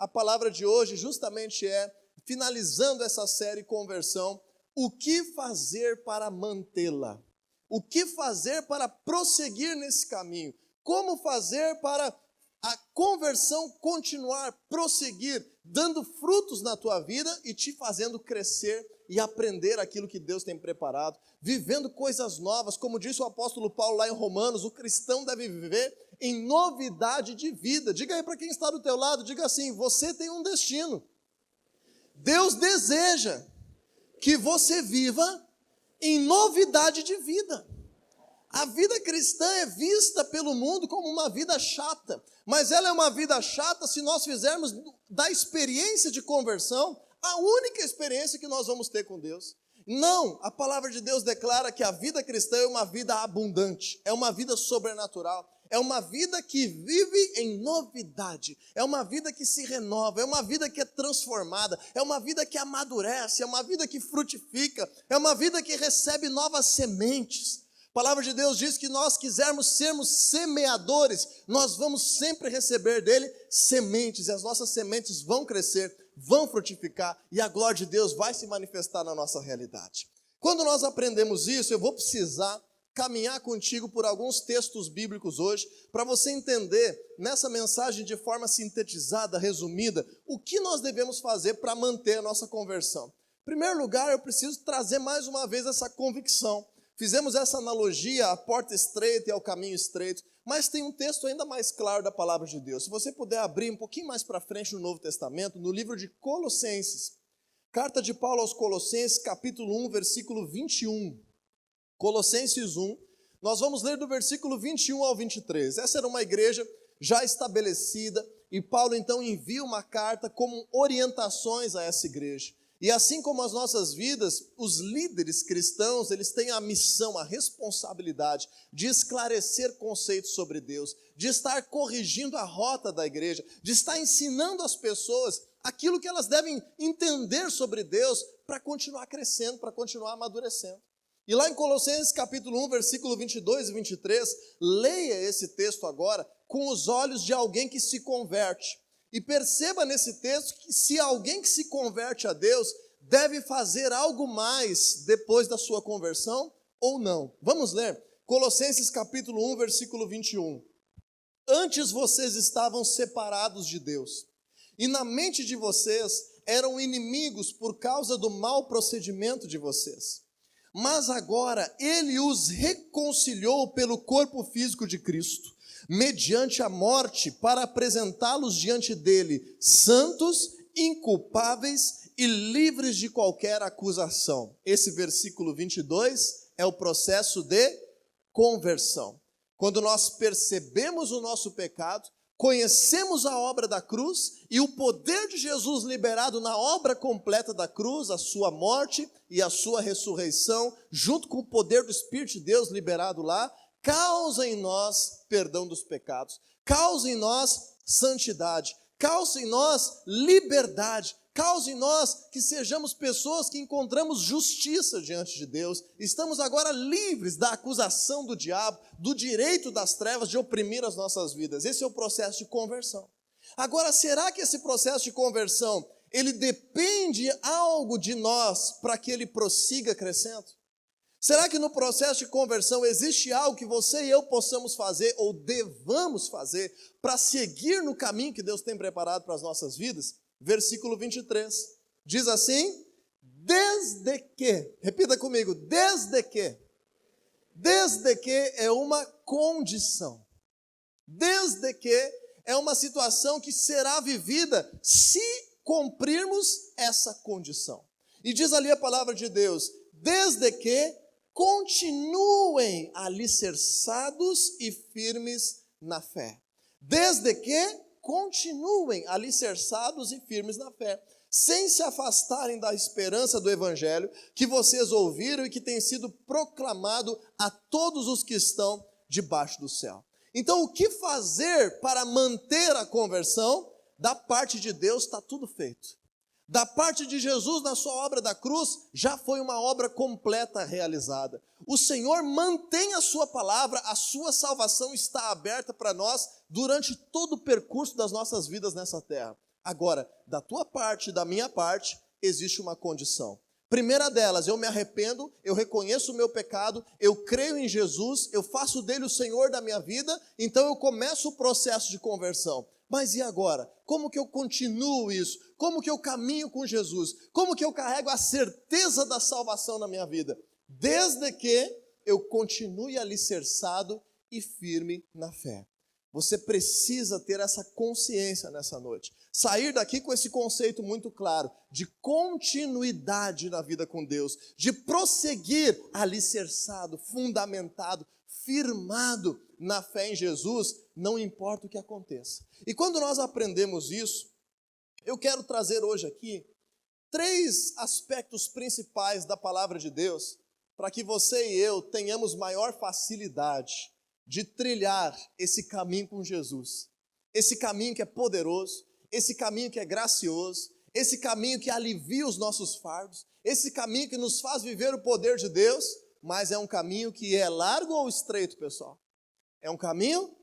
a palavra de hoje justamente finalizando essa série Conversão, o que fazer para mantê-la? O que fazer para prosseguir nesse caminho? Como fazer para a conversão continuar, prosseguir, dando frutos na tua vida e te fazendo crescer e aprender aquilo que Deus tem preparado, vivendo coisas novas, como disse o apóstolo Paulo lá em Romanos, o cristão deve viver em novidade de vida. Diga aí para quem está do teu lado, diga assim, você tem um destino. Deus deseja que você viva em novidade de vida. A vida cristã é vista pelo mundo como uma vida chata, mas ela é uma vida chata se nós fizermos da experiência de conversão a única experiência que nós vamos ter com Deus. Não, a palavra de Deus declara que a vida cristã é uma vida abundante, é uma vida sobrenatural, é uma vida que vive em novidade, é uma vida que se renova, é uma vida que é transformada, é uma vida que amadurece, é uma vida que frutifica, é uma vida que recebe novas sementes. A palavra de Deus diz que nós quisermos sermos semeadores, nós vamos sempre receber dele sementes, e as nossas sementes vão crescer, vão frutificar, e a glória de Deus vai se manifestar na nossa realidade. Quando nós aprendemos isso, eu vou precisar caminhar contigo por alguns textos bíblicos hoje, para você entender, nessa mensagem de forma sintetizada, resumida, o que nós devemos fazer para manter a nossa conversão. Em primeiro lugar, eu preciso trazer mais uma vez essa convicção. Fizemos essa analogia à porta estreita e ao caminho estreito, mas tem um texto ainda mais claro da palavra de Deus. Se você puder abrir um pouquinho mais para frente no Novo Testamento, no livro de Colossenses, carta de Paulo aos Colossenses, capítulo 1, versículo 21. Colossenses 1, nós vamos ler do versículo 21 ao 23. Essa era uma igreja já estabelecida, e Paulo então envia uma carta como orientações a essa igreja. E assim como as nossas vidas, os líderes cristãos, eles têm a missão, a responsabilidade de esclarecer conceitos sobre Deus, de estar corrigindo a rota da igreja, de estar ensinando as pessoas aquilo que elas devem entender sobre Deus para continuar crescendo, para continuar amadurecendo. E lá em Colossenses capítulo 1, versículo 22 e 23, leia esse texto agora com os olhos de alguém que se converte. E perceba nesse texto que se alguém que se converte a Deus deve fazer algo mais depois da sua conversão ou não. Vamos ler? Colossenses capítulo 1, versículo 21. Antes vocês estavam separados de Deus, e na mente de vocês eram inimigos por causa do mau procedimento de vocês. Mas agora Ele os reconciliou pelo corpo físico de Cristo, mediante a morte, para apresentá-los diante dele, santos, inculpáveis e livres de qualquer acusação. Esse versículo 22 é o processo de conversão. Quando nós percebemos o nosso pecado, conhecemos a obra da cruz e o poder de Jesus liberado na obra completa da cruz, a sua morte e a sua ressurreição, junto com o poder do Espírito de Deus liberado lá, causa em nós perdão dos pecados, causa em nós santidade, causa em nós liberdade, causa em nós que sejamos pessoas que encontramos justiça diante de Deus. Estamos agora livres da acusação do diabo, do direito das trevas de oprimir as nossas vidas. Esse é o processo de conversão. Agora, será que esse processo de conversão, ele depende algo de nós para que ele prossiga crescendo? Será que no processo de conversão existe algo que você e eu possamos fazer ou devamos fazer para seguir no caminho que Deus tem preparado para as nossas vidas? Versículo 23, diz assim, desde que, repita comigo, desde que é uma condição, desde que é uma situação que será vivida se cumprirmos essa condição. E diz ali a palavra de Deus, desde que continuem alicerçados e firmes na fé. Desde que continuem alicerçados e firmes na fé, sem se afastarem da esperança do evangelho que vocês ouviram e que tem sido proclamado a todos os que estão debaixo do céu. Então, o que fazer para manter a conversão? Da parte de Deus está tudo feito. Da parte de Jesus, na sua obra da cruz, já foi uma obra completa realizada. O Senhor mantém a sua palavra, a sua salvação está aberta para nós durante todo o percurso das nossas vidas nessa terra. Agora, da tua parte e da minha parte, existe uma condição. Primeira delas, eu me arrependo, eu reconheço o meu pecado, eu creio em Jesus, eu faço dele o Senhor da minha vida, então eu começo o processo de conversão. Mas e agora? Como que eu continuo isso? Como que eu caminho com Jesus? Como que eu carrego a certeza da salvação na minha vida? Desde que eu continue alicerçado e firme na fé. Você precisa ter essa consciência nessa noite. Sair daqui com esse conceito muito claro de continuidade na vida com Deus, de prosseguir alicerçado, fundamentado, firmado na fé em Jesus, não importa o que aconteça. E quando nós aprendemos isso, eu quero trazer hoje aqui 3 aspectos principais da palavra de Deus, para que você e eu tenhamos maior facilidade de trilhar esse caminho com Jesus. Esse caminho que é poderoso, esse caminho que é gracioso, esse caminho que alivia os nossos fardos, esse caminho que nos faz viver o poder de Deus, mas é um caminho que é largo ou estreito, pessoal? É um caminho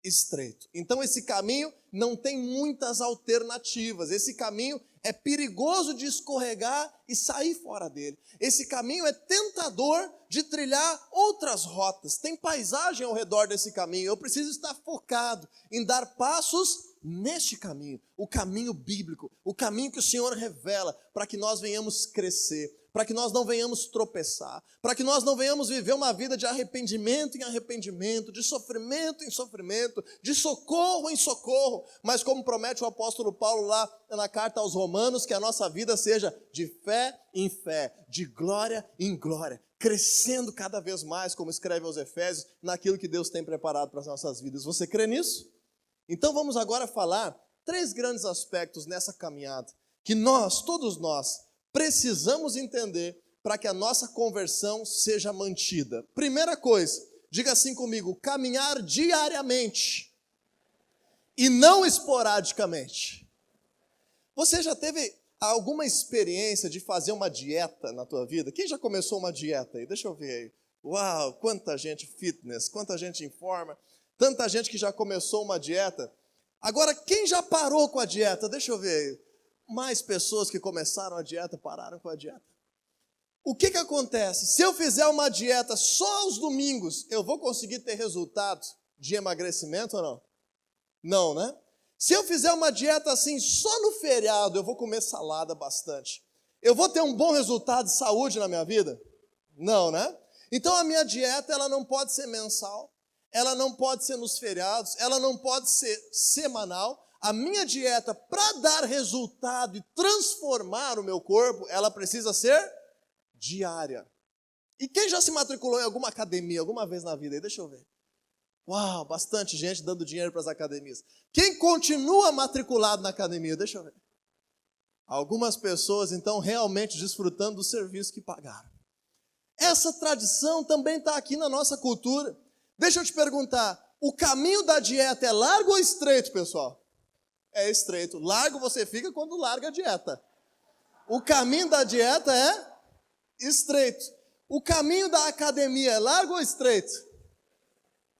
estreito. Então esse caminho não tem muitas alternativas. Esse caminho é perigoso de escorregar e sair fora dele. Esse caminho é tentador de trilhar outras rotas. Tem paisagem ao redor desse caminho. Eu preciso estar focado em dar passos neste caminho, o caminho bíblico, o caminho que o Senhor revela para que nós venhamos crescer, para que nós não venhamos tropeçar, para que nós não venhamos viver uma vida de arrependimento em arrependimento, de sofrimento em sofrimento, de socorro em socorro, mas como promete o apóstolo Paulo lá na carta aos Romanos, que a nossa vida seja de fé em fé, de glória em glória, crescendo cada vez mais, como escreve aos Efésios, naquilo que Deus tem preparado para as nossas vidas. Você crê nisso? Então vamos agora falar 3 grandes aspectos nessa caminhada, que nós, todos nós, precisamos entender para que a nossa conversão seja mantida. Primeira coisa, diga assim comigo: caminhar diariamente e não esporadicamente. Você já teve alguma experiência de fazer uma dieta na tua vida? Quem já começou uma dieta aí? Deixa eu ver aí. Uau, quanta gente fitness, quanta gente em forma, tanta gente que já começou uma dieta. Agora, quem já parou com a dieta? Deixa eu ver aí. Mais pessoas que começaram a dieta pararam com a dieta. O que acontece? Se eu fizer uma dieta só aos domingos, eu vou conseguir ter resultados de emagrecimento ou não? Não, né? Se eu fizer uma dieta assim só no feriado, eu vou comer salada bastante. Eu vou ter um bom resultado de saúde na minha vida? Não, né? Então a minha dieta ela não pode ser mensal, ela não pode ser nos feriados, ela não pode ser semanal. A minha dieta, para dar resultado e transformar o meu corpo, ela precisa ser diária. E quem já se matriculou em alguma academia alguma vez na vida aí? Deixa eu ver. Uau, bastante gente dando dinheiro para as academias. Quem continua matriculado na academia? Deixa eu ver. Algumas pessoas, então, realmente desfrutando do serviço que pagaram. Essa tradição também está aqui na nossa cultura. Deixa eu te perguntar, o caminho da dieta é largo ou estreito, pessoal? É estreito. Largo você fica quando larga a dieta. O caminho da dieta é estreito. O caminho da academia é largo ou estreito?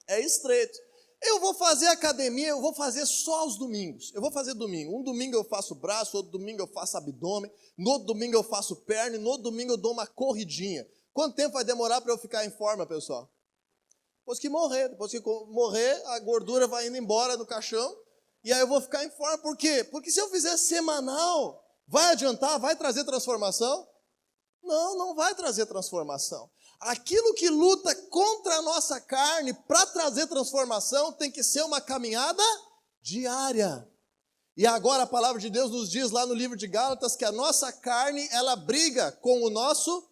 É estreito. Eu vou fazer academia, eu vou fazer só aos domingos. Eu vou fazer domingo. Um domingo eu faço braço, outro domingo eu faço abdômen, no outro domingo eu faço perna e no outro domingo eu dou uma corridinha. Quanto tempo vai demorar para eu ficar em forma, pessoal? Depois que morrer, a gordura vai indo embora do caixão. E aí eu vou ficar em forma. Por quê? Porque se eu fizer semanal, vai adiantar? Vai trazer transformação? Não, não vai trazer transformação. Aquilo que luta contra a nossa carne para trazer transformação tem que ser uma caminhada diária. E agora a palavra de Deus nos diz lá no livro de Gálatas que a nossa carne, ela briga com o nosso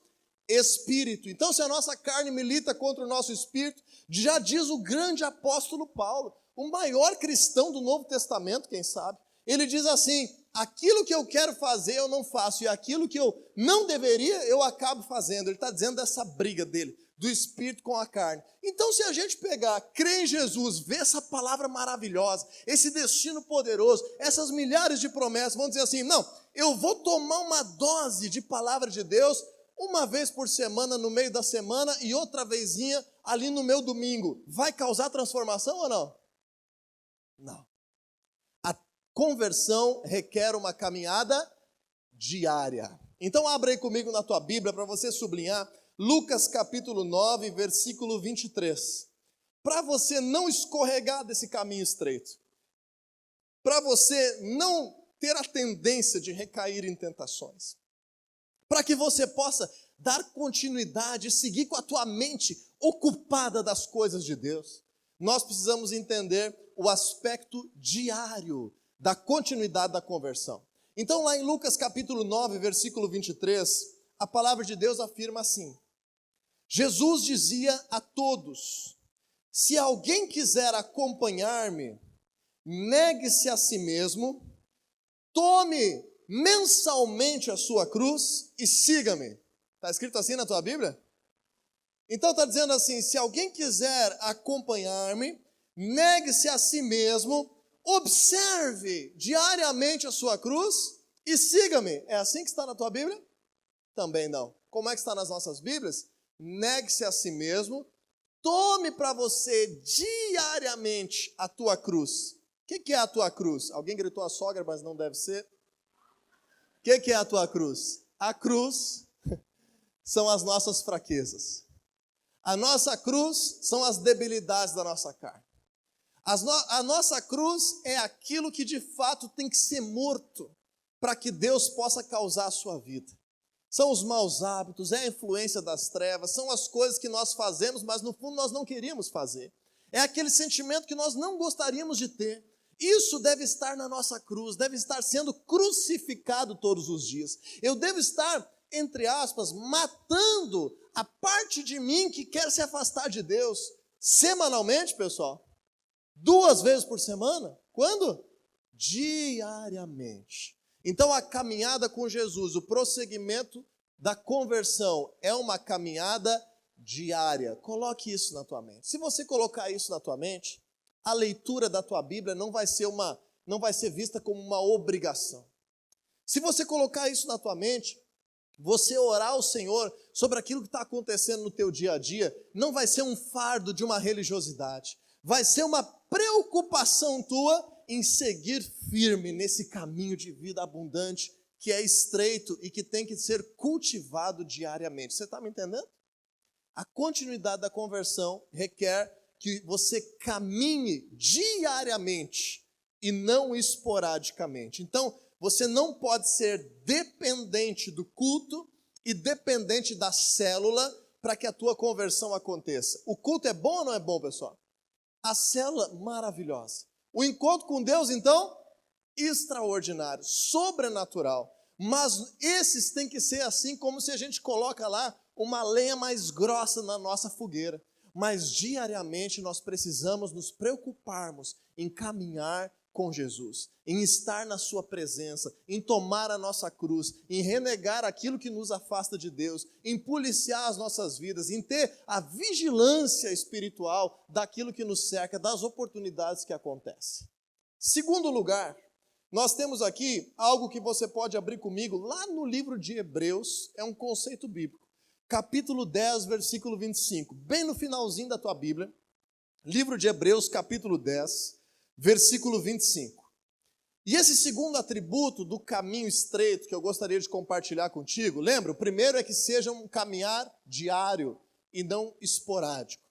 espírito. Então se a nossa carne milita contra o nosso espírito, já diz o grande apóstolo Paulo, o maior cristão do Novo Testamento, quem sabe, ele diz assim: aquilo que eu quero fazer eu não faço, e aquilo que eu não deveria eu acabo fazendo. Ele está dizendo dessa briga dele, do espírito com a carne. Então se a gente pegar, crer em Jesus, ver essa palavra maravilhosa, esse destino poderoso, essas milhares de promessas, vamos dizer assim, não, eu vou tomar uma dose de palavra de Deus, uma vez por semana, no meio da semana, e outra vezinha ali no meu domingo, vai causar transformação ou não? Não. Conversão requer uma caminhada diária. Então abra aí comigo na tua Bíblia para você sublinhar Lucas capítulo 9, versículo 23. Para você não escorregar desse caminho estreito. Para você não ter a tendência de recair em tentações. Para que você possa dar continuidade e seguir com a tua mente ocupada das coisas de Deus. Nós precisamos entender o aspecto diário da continuidade da conversão. Então lá em Lucas capítulo 9, versículo 23, a palavra de Deus afirma assim: Jesus dizia a todos: se alguém quiser acompanhar-me, negue-se a si mesmo, tome mensalmente a sua cruz e siga-me. Está escrito assim na tua Bíblia? Então está dizendo assim: se alguém quiser acompanhar-me, negue-se a si mesmo, observe diariamente a sua cruz e siga-me. É assim que está na tua Bíblia? Também não. Como é que está nas nossas Bíblias? Negue-se a si mesmo, tome para você diariamente a tua cruz. O que é a tua cruz? Alguém gritou a sogra, mas não deve ser. O que é a tua cruz? A cruz são as nossas fraquezas. A nossa cruz são as debilidades da nossa carne. A nossa cruz é aquilo que de fato tem que ser morto para que Deus possa causar a sua vida. São os maus hábitos, é a influência das trevas, são as coisas que nós fazemos, mas no fundo nós não queríamos fazer. É aquele sentimento que nós não gostaríamos de ter. Isso deve estar na nossa cruz, deve estar sendo crucificado todos os dias. Eu devo estar, entre aspas, matando a parte de mim que quer se afastar de Deus. Semanalmente, pessoal. 2 vezes por semana? Quando? Diariamente. Então a caminhada com Jesus, o prosseguimento da conversão é uma caminhada diária. Coloque isso na tua mente. Se você colocar isso na tua mente, a leitura da tua Bíblia não vai ser vista como uma obrigação. Se você colocar isso na tua mente, você orar ao Senhor sobre aquilo que está acontecendo no teu dia a dia, não vai ser um fardo de uma religiosidade. Vai ser uma preocupação tua em seguir firme nesse caminho de vida abundante que é estreito e que tem que ser cultivado diariamente. Você está me entendendo? A continuidade da conversão requer que você caminhe diariamente e não esporadicamente. Então, você não pode ser dependente do culto e dependente da célula para que a tua conversão aconteça. O culto é bom ou não é bom, pessoal? A célula, maravilhosa. O encontro com Deus, então, extraordinário, sobrenatural. Mas esses têm que ser assim, como se a gente coloca lá uma lenha mais grossa na nossa fogueira. Mas diariamente nós precisamos nos preocuparmos em caminhar com Jesus, em estar na sua presença, em tomar a nossa cruz, em renegar aquilo que nos afasta de Deus, em policiar as nossas vidas, em ter a vigilância espiritual daquilo que nos cerca, das oportunidades que acontecem. Segundo lugar, nós temos aqui algo que você pode abrir comigo, lá no livro de Hebreus, é um conceito bíblico, capítulo 10, versículo 25, bem no finalzinho da tua Bíblia, livro de Hebreus, capítulo 10, versículo 25. E esse segundo atributo do caminho estreito que eu gostaria de compartilhar contigo, lembra? O primeiro é que seja um caminhar diário e não esporádico.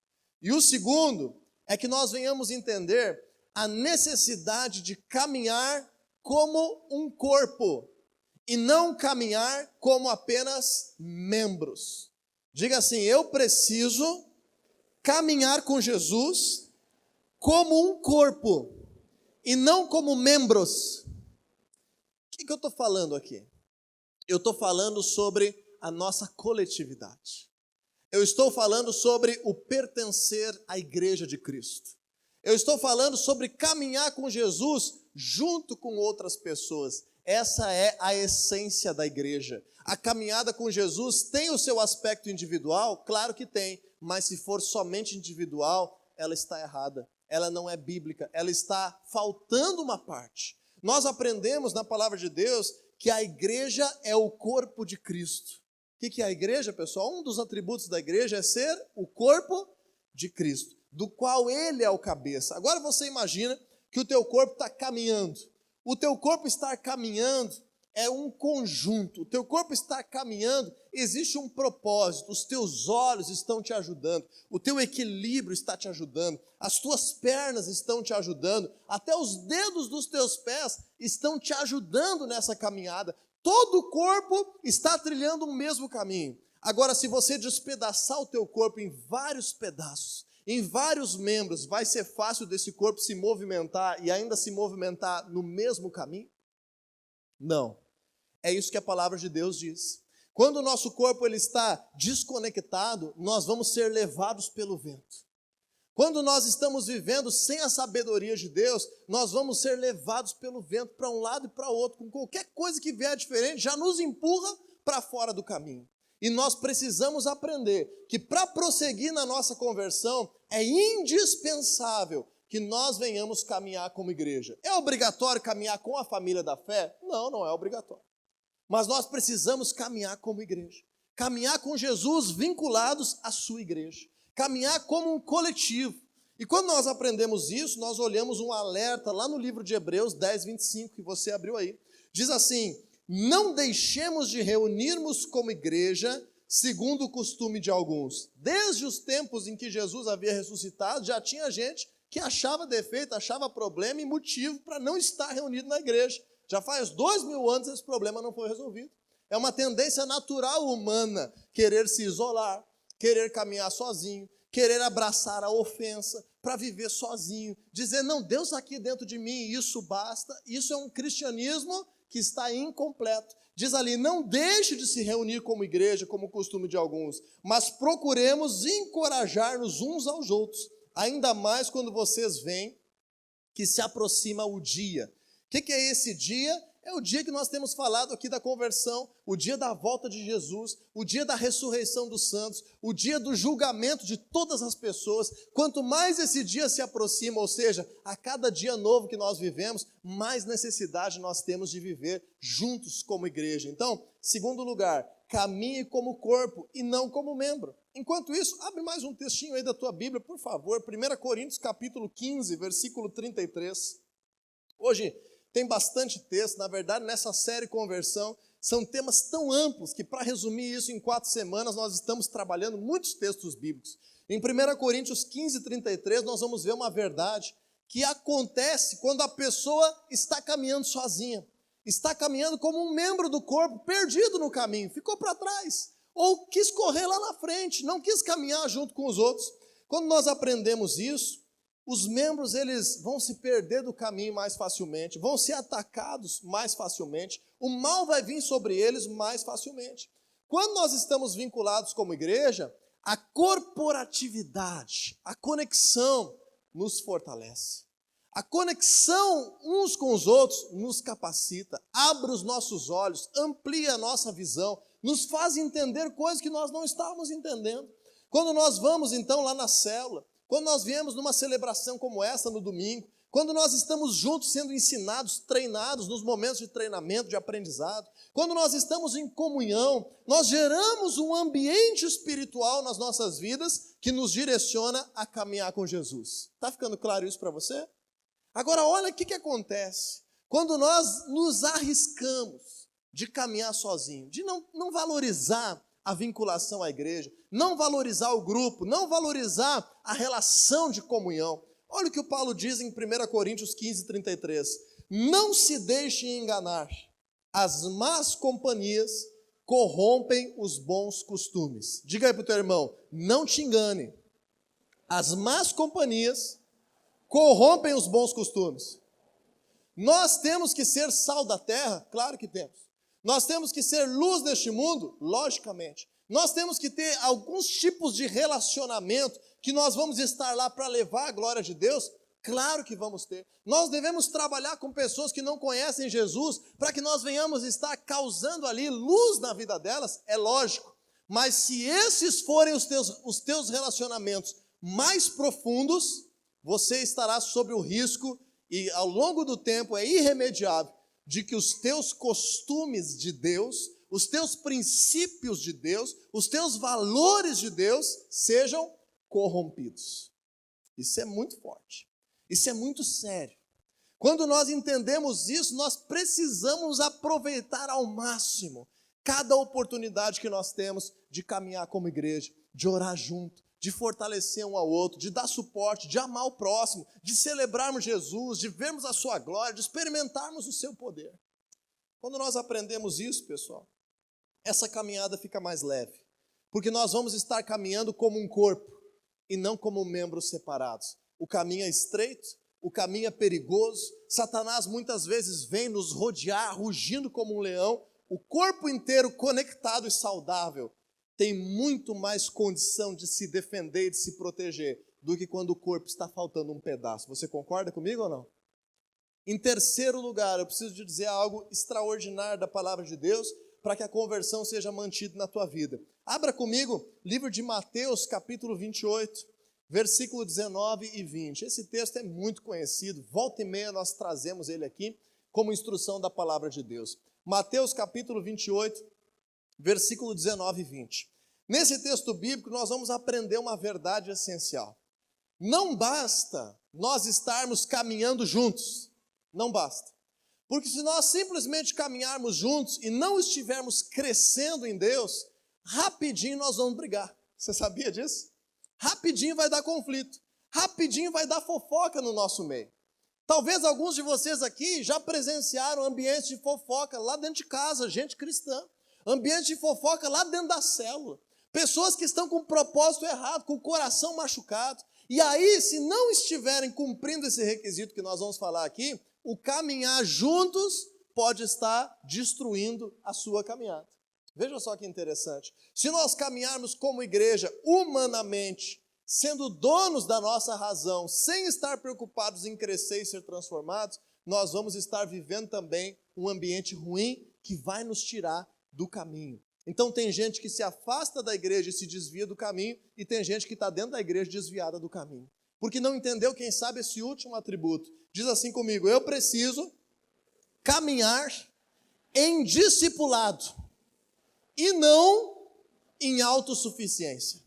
E o segundo é que nós venhamos entender a necessidade de caminhar como um corpo e não caminhar como apenas membros. Diga assim: eu preciso caminhar com Jesus como um corpo e não como membros. O que eu estou falando aqui? Eu estou falando sobre a nossa coletividade. Eu estou falando sobre o pertencer à igreja de Cristo. Eu estou falando sobre caminhar com Jesus junto com outras pessoas. Essa é a essência da igreja. A caminhada com Jesus tem o seu aspecto individual? Claro que tem, mas se for somente individual, ela está errada. Ela não é bíblica, ela está faltando uma parte. Nós aprendemos na palavra de Deus que a igreja é o corpo de Cristo. O que é a igreja, pessoal? Um dos atributos da igreja é ser o corpo de Cristo, do qual ele é o cabeça. Agora você imagina que o teu corpo está caminhando. O teu corpo estar caminhando é um conjunto. O teu corpo estar caminhando, existe um propósito. Os teus olhos estão te ajudando. O teu equilíbrio está te ajudando. As tuas pernas estão te ajudando. Até os dedos dos teus pés estão te ajudando nessa caminhada. Todo o corpo está trilhando o mesmo caminho. Agora, se você despedaçar o teu corpo em vários pedaços, em vários membros, vai ser fácil desse corpo se movimentar e ainda se movimentar no mesmo caminho? Não. É isso que a palavra de Deus diz. Quando o nosso corpo ele está desconectado, nós vamos ser levados pelo vento. Quando nós estamos vivendo sem a sabedoria de Deus, nós vamos ser levados pelo vento para um lado e para o outro. Com qualquer coisa que vier diferente, já nos empurra para fora do caminho. E nós precisamos aprender que para prosseguir na nossa conversão, é indispensável que nós venhamos caminhar como igreja. É obrigatório caminhar com a família da fé? Não, não é obrigatório. Mas nós precisamos caminhar como igreja. Caminhar com Jesus vinculados à sua igreja. Caminhar como um coletivo. E quando nós aprendemos isso, nós olhamos um alerta lá no livro de Hebreus 10, 25, que você abriu aí. Diz assim: não deixemos de reunirmos como igreja, segundo o costume de alguns. Desde os tempos em que Jesus havia ressuscitado, já tinha gente que achava defeito, achava problema e motivo para não estar reunido na igreja. Já faz 2000 anos esse problema não foi resolvido. É uma tendência natural humana querer se isolar, querer caminhar sozinho, querer abraçar a ofensa, para viver sozinho, dizer, não, Deus está aqui dentro de mim, isso basta. Isso é um cristianismo que está incompleto. Diz ali, não deixe de se reunir como igreja, como costume de alguns, mas procuremos encorajar-nos uns aos outros, ainda mais quando vocês veem que se aproxima o dia. O que é esse dia? É o dia que nós temos falado aqui da conversão, o dia da volta de Jesus, o dia da ressurreição dos santos, o dia do julgamento de todas as pessoas. Quanto mais esse dia se aproxima, ou seja, a cada dia novo que nós vivemos, mais necessidade nós temos de viver juntos como igreja. Então, segundo lugar, caminhe como corpo e não como membro. Enquanto isso, abre mais um textinho aí da tua Bíblia, por favor, 1 Coríntios capítulo 15, versículo 33. Hoje tem bastante texto, na verdade, nessa série Conversão, são temas tão amplos que, para resumir isso em 4 semanas, nós estamos trabalhando muitos textos bíblicos. Em 1 Coríntios 15, 33, nós vamos ver uma verdade que acontece quando a pessoa está caminhando sozinha, está caminhando como um membro do corpo, perdido no caminho, ficou para trás, ou quis correr lá na frente, não quis caminhar junto com os outros. Quando nós aprendemos isso, os membros eles vão se perder do caminho mais facilmente, vão ser atacados mais facilmente, o mal vai vir sobre eles mais facilmente. Quando nós estamos vinculados como igreja, a corporatividade, a conexão nos fortalece. A conexão uns com os outros nos capacita, abre os nossos olhos, amplia a nossa visão, nos faz entender coisas que nós não estávamos entendendo. Quando nós vamos então lá na célula, quando nós viemos numa celebração como essa no domingo, quando nós estamos juntos sendo ensinados, treinados nos momentos de treinamento, de aprendizado, quando nós estamos em comunhão, nós geramos um ambiente espiritual nas nossas vidas que nos direciona a caminhar com Jesus. Está ficando claro isso para você? Agora olha o que acontece quando nós nos arriscamos de caminhar sozinho, de não valorizar a vinculação à igreja, não valorizar o grupo, não valorizar a relação de comunhão. Olha o que o Paulo diz em 1 Coríntios 15, 33. Não se deixem enganar, as más companhias corrompem os bons costumes. Diga aí para o teu irmão, não te engane, as más companhias corrompem os bons costumes. Nós temos que ser sal da terra? Claro que temos. Nós temos que ser luz neste mundo? Logicamente. Nós temos que ter alguns tipos de relacionamento que nós vamos estar lá para levar a glória de Deus? Claro que vamos ter. Nós devemos trabalhar com pessoas que não conhecem Jesus para que nós venhamos estar causando ali luz na vida delas? É lógico. Mas se esses forem os teus relacionamentos mais profundos, você estará sob o risco, e ao longo do tempo é irremediável, de que os teus costumes de Deus, os teus princípios de Deus, os teus valores de Deus sejam corrompidos. Isso é muito forte. Isso é muito sério. Quando nós entendemos isso, nós precisamos aproveitar ao máximo cada oportunidade que nós temos de caminhar como igreja, de orar junto, de fortalecer um ao outro, de dar suporte, de amar o próximo, de celebrarmos Jesus, de vermos a sua glória, de experimentarmos o seu poder. Quando nós aprendemos isso, pessoal, essa caminhada fica mais leve, porque nós vamos estar caminhando como um corpo e não como membros separados. O caminho é estreito, o caminho é perigoso, Satanás muitas vezes vem nos rodear, rugindo como um leão. O corpo inteiro conectado e saudável tem muito mais condição de se defender e de se proteger do que quando o corpo está faltando um pedaço. Você concorda comigo ou não? Em terceiro lugar, eu preciso te dizer algo extraordinário da palavra de Deus para que a conversão seja mantida na tua vida. Abra comigo, livro de Mateus, capítulo 28, versículo 19 e 20. Esse texto é muito conhecido, volta e meia nós trazemos ele aqui como instrução da palavra de Deus. Mateus, capítulo 28, versículo 19 e 20. Nesse texto bíblico, nós vamos aprender uma verdade essencial. Não basta nós estarmos caminhando juntos. Não basta. Porque se nós simplesmente caminharmos juntos e não estivermos crescendo em Deus, rapidinho nós vamos brigar. Você sabia disso? Rapidinho vai dar conflito. Rapidinho vai dar fofoca no nosso meio. Talvez alguns de vocês aqui já presenciaram ambientes de fofoca lá dentro de casa, gente cristã. Ambiente de fofoca lá dentro da célula. Pessoas que estão com o propósito errado, com o coração machucado. E aí, se não estiverem cumprindo esse requisito que nós vamos falar aqui, o caminhar juntos pode estar destruindo a sua caminhada. Veja só que interessante. Se nós caminharmos como igreja humanamente, sendo donos da nossa razão, sem estar preocupados em crescer e ser transformados, nós vamos estar vivendo também um ambiente ruim que vai nos tirar do caminho. Então tem gente que se afasta da igreja e se desvia do caminho, e tem gente que está dentro da igreja desviada do caminho. Porque não entendeu, quem sabe, esse último atributo. Diz assim comigo: eu preciso caminhar em discipulado e não em autossuficiência.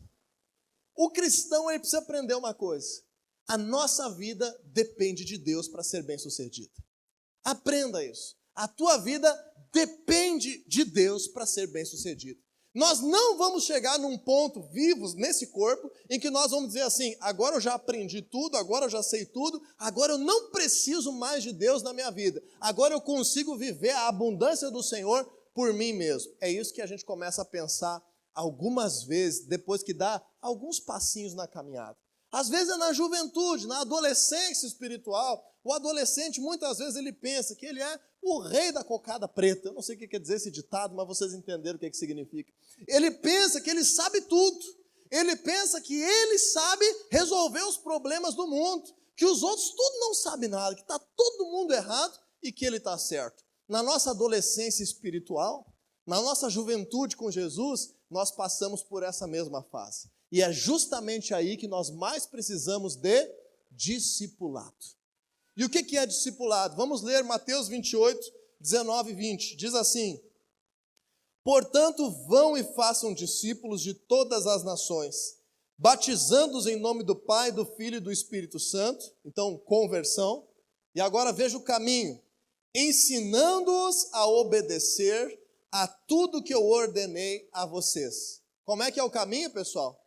O cristão, ele precisa aprender uma coisa: a nossa vida depende de Deus para ser bem-sucedida. Aprenda isso. A tua vida depende de Deus para ser bem-sucedido. Nós não vamos chegar num ponto vivos nesse corpo em que nós vamos dizer assim: agora eu já aprendi tudo, agora eu já sei tudo, agora eu não preciso mais de Deus na minha vida, agora eu consigo viver a abundância do Senhor por mim mesmo. É isso que a gente começa a pensar algumas vezes, depois que dá alguns passinhos na caminhada. Às vezes é na juventude, na adolescência espiritual. O adolescente, muitas vezes, ele pensa que ele é o rei da cocada preta. Eu não sei o que quer dizer esse ditado, mas vocês entenderam o que significa. Ele pensa que ele sabe tudo. Ele pensa que ele sabe resolver os problemas do mundo, que os outros tudo não sabem nada, que está todo mundo errado e que ele está certo. Na nossa adolescência espiritual, na nossa juventude com Jesus, nós passamos por essa mesma fase. E é justamente aí que nós mais precisamos de discipulado. E o que é discipulado? Vamos ler Mateus 28, 19 e 20. Diz assim: portanto, vão e façam discípulos de todas as nações, batizando-os em nome do Pai, do Filho e do Espírito Santo. Então, conversão. E agora veja o caminho: ensinando-os a obedecer a tudo que eu ordenei a vocês. Como é que é o caminho, pessoal?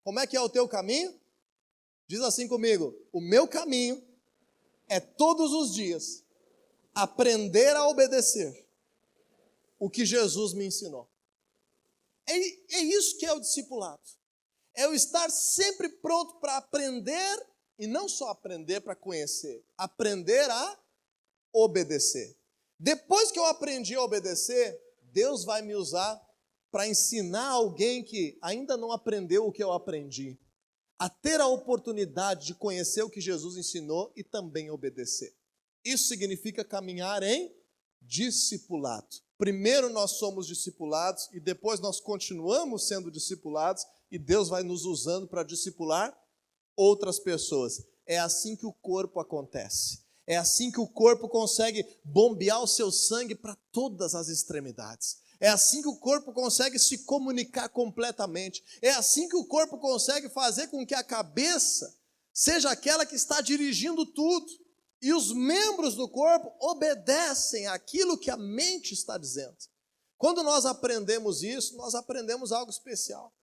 Como é que é o teu caminho? Diz assim comigo: o meu caminho é todos os dias aprender a obedecer o que Jesus me ensinou. É isso que é o discipulado. É eu estar sempre pronto para aprender, e não só aprender para conhecer, aprender a obedecer. Depois que eu aprendi a obedecer, Deus vai me usar para ensinar alguém que ainda não aprendeu o que eu aprendi, a ter a oportunidade de conhecer o que Jesus ensinou e também obedecer. Isso significa caminhar em discipulado. Primeiro nós somos discipulados e depois nós continuamos sendo discipulados e Deus vai nos usando para discipular outras pessoas. É assim que o corpo acontece. É assim que o corpo consegue bombear o seu sangue para todas as extremidades. É assim que o corpo consegue se comunicar completamente. É assim que o corpo consegue fazer com que a cabeça seja aquela que está dirigindo tudo. E os membros do corpo obedecem àquilo que a mente está dizendo. Quando nós aprendemos isso, nós aprendemos algo especial.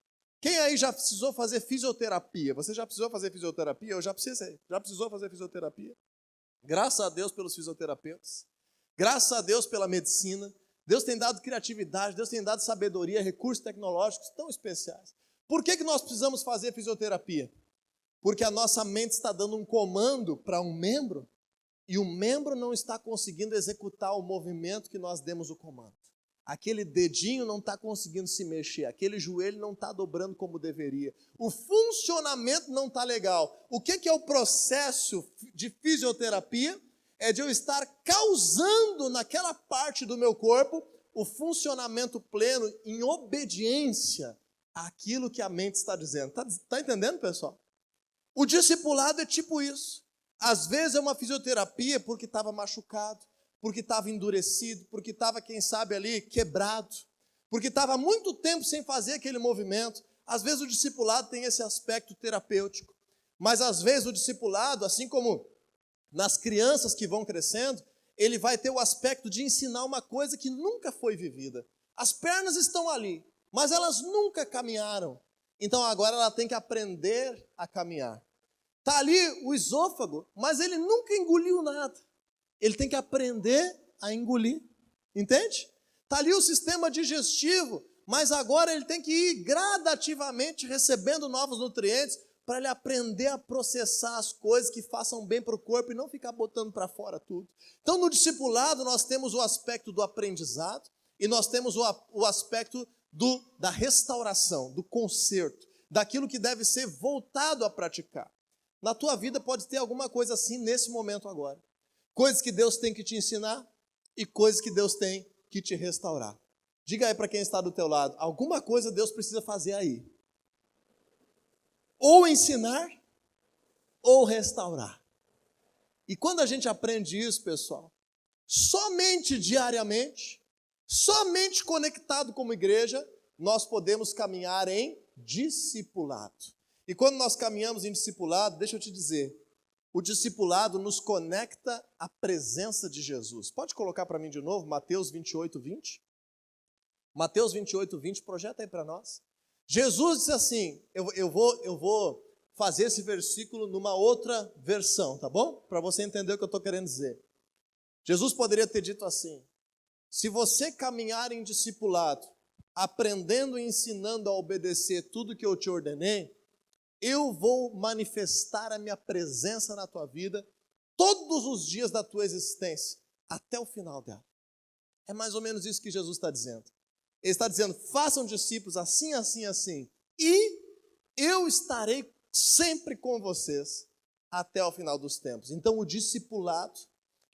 Quem aí já precisou fazer fisioterapia? Você já precisou fazer fisioterapia? Eu já precisei. Já precisou fazer fisioterapia? Graças a Deus pelos fisioterapeutas. Graças a Deus pela medicina. Deus tem dado criatividade, Deus tem dado sabedoria, recursos tecnológicos tão especiais. Por que nós precisamos fazer fisioterapia? Porque a nossa mente está dando um comando para um membro e o membro não está conseguindo executar o movimento que nós demos o comando. Aquele dedinho não está conseguindo se mexer, aquele joelho não está dobrando como deveria. O funcionamento não está legal. O que é o processo de fisioterapia? É de eu estar causando naquela parte do meu corpo o funcionamento pleno em obediência àquilo que a mente está dizendo. Está entendendo, pessoal? O discipulado é tipo isso. Às vezes é uma fisioterapia porque estava machucado, porque estava endurecido, porque estava, quem sabe, ali quebrado, porque estava há muito tempo sem fazer aquele movimento. Às vezes o discipulado tem esse aspecto terapêutico, mas às vezes o discipulado, assim como nas crianças que vão crescendo, ele vai ter o aspecto de ensinar uma coisa que nunca foi vivida. As pernas estão ali, mas elas nunca caminharam. Então agora ela tem que aprender a caminhar. Está ali o esôfago, mas ele nunca engoliu nada. Ele tem que aprender a engolir, entende? Está ali o sistema digestivo, mas agora ele tem que ir gradativamente recebendo novos nutrientes para ele aprender a processar as coisas que façam bem para o corpo e não ficar botando para fora tudo. Então, no discipulado, nós temos o aspecto do aprendizado e nós temos o aspecto da restauração, do conserto, daquilo que deve ser voltado a praticar. Na tua vida pode ter alguma coisa assim nesse momento agora. Coisas que Deus tem que te ensinar e coisas que Deus tem que te restaurar. Diga aí para quem está do teu lado, alguma coisa Deus precisa fazer aí. Ou ensinar, ou restaurar. E quando a gente aprende isso, pessoal, somente diariamente, somente conectado como igreja, nós podemos caminhar em discipulado. E quando nós caminhamos em discipulado, deixa eu te dizer, o discipulado nos conecta à presença de Jesus. Pode colocar para mim de novo, Mateus 28, 20? Mateus 28, 20, projeta aí para nós. Jesus disse assim, eu vou fazer esse versículo numa outra versão, tá bom? Para você entender o que eu estou querendo dizer. Jesus poderia ter dito assim, se você caminhar em discipulado, aprendendo e ensinando a obedecer tudo que eu te ordenei, eu vou manifestar a minha presença na tua vida todos os dias da tua existência, até o final dela. É mais ou menos isso que Jesus está dizendo. Ele está dizendo, façam discípulos assim, assim, assim, e eu estarei sempre com vocês até o final dos tempos. Então o discipulado,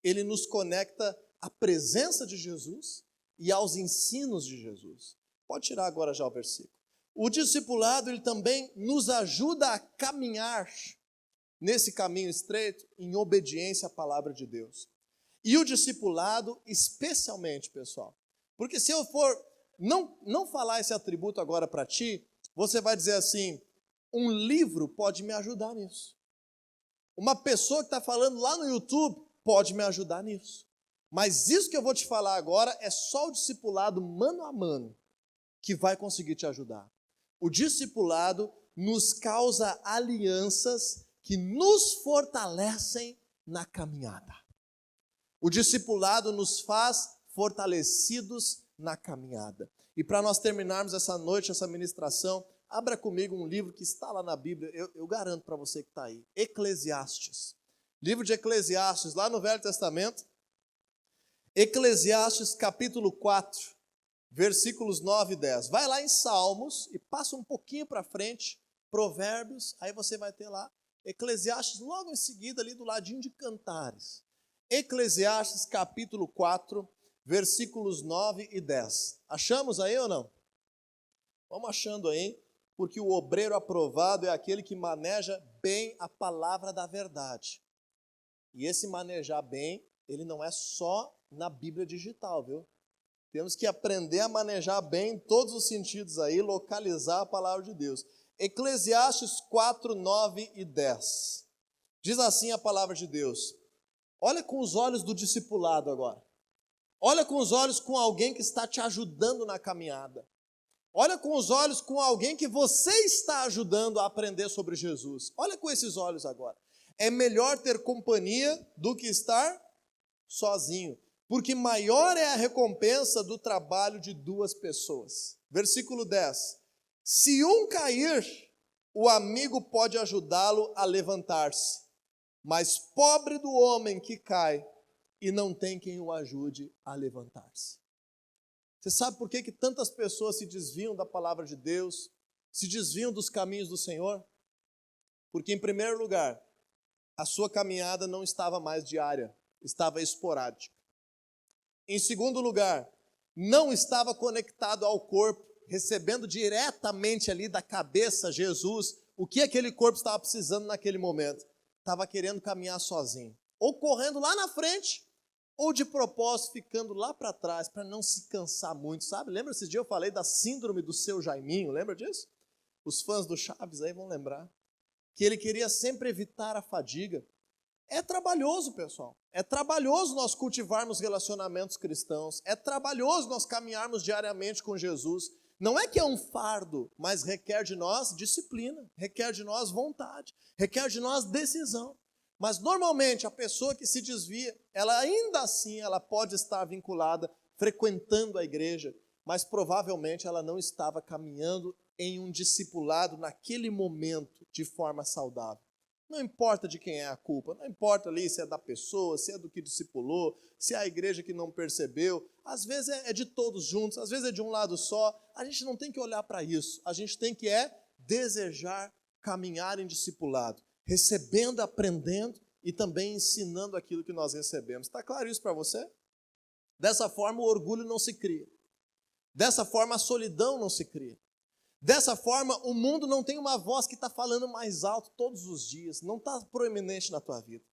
ele nos conecta à presença de Jesus e aos ensinos de Jesus. Pode tirar agora já o versículo. O discipulado, ele também nos ajuda a caminhar nesse caminho estreito em obediência à palavra de Deus. E o discipulado, especialmente, pessoal, porque se eu for não falar esse atributo agora para ti, você vai dizer assim, um livro pode me ajudar nisso. Uma pessoa que está falando lá no YouTube pode me ajudar nisso. Mas isso que eu vou te falar agora é só o discipulado mano a mano que vai conseguir te ajudar. O discipulado nos causa alianças que nos fortalecem na caminhada. O discipulado nos faz fortalecidos na caminhada. E para nós terminarmos essa noite, essa ministração, abra comigo um livro que está lá na Bíblia, eu garanto para você que está aí, Eclesiastes. Livro de Eclesiastes, lá no Velho Testamento, Eclesiastes capítulo 4, versículos 9 e 10. Vai lá em Salmos e passa um pouquinho para frente, Provérbios, aí você vai ter lá Eclesiastes logo em seguida ali do ladinho de Cantares. Eclesiastes capítulo 4, versículos 9 e 10. Achamos aí ou não? Vamos achando aí, porque o obreiro aprovado é aquele que maneja bem a palavra da verdade. E esse manejar bem, ele não é só na Bíblia digital, viu? Temos que aprender a manejar bem em todos os sentidos aí, localizar a palavra de Deus. Eclesiastes 4, 9 e 10. Diz assim a palavra de Deus: Olha com os olhos do discipulado agora. Olha com os olhos com alguém que está te ajudando na caminhada. Olha com os olhos com alguém que você está ajudando a aprender sobre Jesus. Olha com esses olhos agora. É melhor ter companhia do que estar sozinho, porque maior é a recompensa do trabalho de duas pessoas. Versículo 10. Se um cair, o amigo pode ajudá-lo a levantar-se, mas pobre do homem que cai e não tem quem o ajude a levantar-se. Você sabe por que tantas pessoas se desviam da palavra de Deus, se desviam dos caminhos do Senhor? Porque, em primeiro lugar, a sua caminhada não estava mais diária, estava esporádica. Em segundo lugar, não estava conectado ao corpo, recebendo diretamente ali da cabeça Jesus o que aquele corpo estava precisando naquele momento. Estava querendo caminhar sozinho, ou correndo lá na frente, ou de propósito ficando lá para trás, para não se cansar muito, sabe? Lembra esse dia eu falei da síndrome do seu Jaiminho, lembra disso? Os fãs do Chaves aí vão lembrar. Que ele queria sempre evitar a fadiga. É trabalhoso, pessoal. É trabalhoso nós cultivarmos relacionamentos cristãos. É trabalhoso nós caminharmos diariamente com Jesus. Não é que é um fardo, mas requer de nós disciplina, requer de nós vontade, requer de nós decisão. Mas normalmente a pessoa que se desvia, ela ainda assim ela pode estar vinculada, frequentando a igreja, mas provavelmente ela não estava caminhando em um discipulado naquele momento de forma saudável. Não importa de quem é a culpa, não importa ali se é da pessoa, se é do que discipulou, se é a igreja que não percebeu, às vezes é de todos juntos, às vezes é de um lado só. A gente não tem que olhar para isso, a gente tem que desejar caminhar em discipulado, recebendo, aprendendo e também ensinando aquilo que nós recebemos. Está claro isso para você? Dessa forma o orgulho não se cria, dessa forma a solidão não se cria. Dessa forma, o mundo não tem uma voz que está falando mais alto todos os dias, não está proeminente na tua vida.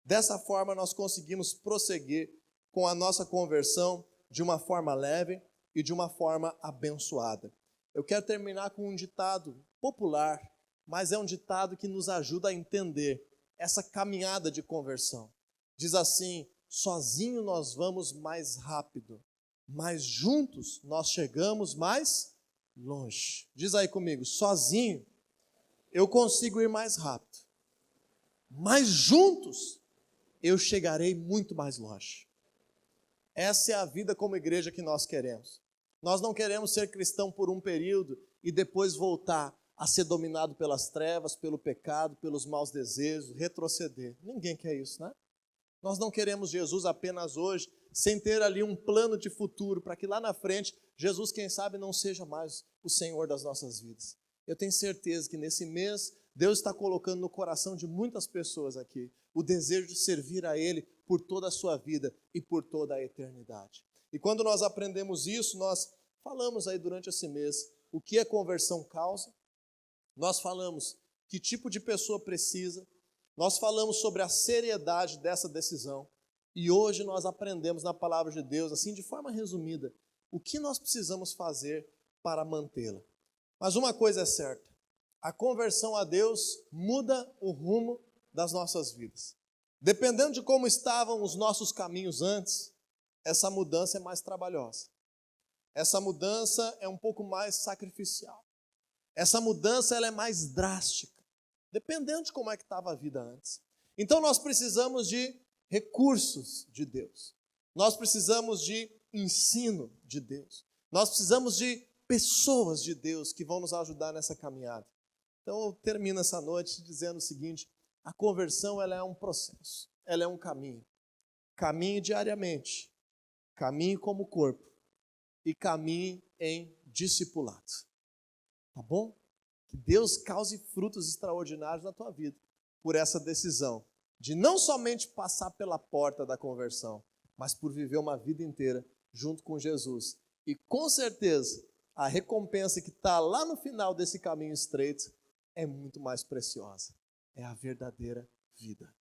Dessa forma, nós conseguimos prosseguir com a nossa conversão de uma forma leve e de uma forma abençoada. Eu quero terminar com um ditado popular, mas é um ditado que nos ajuda a entender essa caminhada de conversão. Diz assim: sozinho nós vamos mais rápido, mas juntos nós chegamos mais longe. Diz aí comigo: sozinho eu consigo ir mais rápido, mas juntos eu chegarei muito mais longe. Essa é a vida como igreja que nós queremos. Nós não queremos ser cristão por um período e depois voltar a ser dominado pelas trevas, pelo pecado, pelos maus desejos, retroceder. Ninguém quer isso, né? Nós não queremos Jesus apenas hoje, sem ter ali um plano de futuro, para que lá na frente, Jesus, quem sabe, não seja mais o Senhor das nossas vidas. Eu tenho certeza que nesse mês, Deus está colocando no coração de muitas pessoas aqui o desejo de servir a Ele por toda a sua vida e por toda a eternidade. E quando nós aprendemos isso, nós falamos aí durante esse mês o que a conversão causa, nós falamos que tipo de pessoa precisa, nós falamos sobre a seriedade dessa decisão e hoje nós aprendemos na palavra de Deus, assim de forma resumida, o que nós precisamos fazer para mantê-la. Mas uma coisa é certa, a conversão a Deus muda o rumo das nossas vidas. Dependendo de como estavam os nossos caminhos antes, essa mudança é mais trabalhosa. Essa mudança é um pouco mais sacrificial. Essa mudança ela é mais drástica, dependendo de como é que estava a vida antes. Então nós precisamos de recursos de Deus. Nós precisamos de ensino de Deus. Nós precisamos de pessoas de Deus que vão nos ajudar nessa caminhada. Então eu termino essa noite dizendo o seguinte: a conversão ela é um processo, ela é um caminho. Caminhe diariamente, caminhe como corpo e caminhe em discipulado. Tá bom? Que Deus cause frutos extraordinários na tua vida por essa decisão de não somente passar pela porta da conversão, mas por viver uma vida inteira junto com Jesus. E com certeza, a recompensa que está lá no final desse caminho estreito é muito mais preciosa. É a verdadeira vida.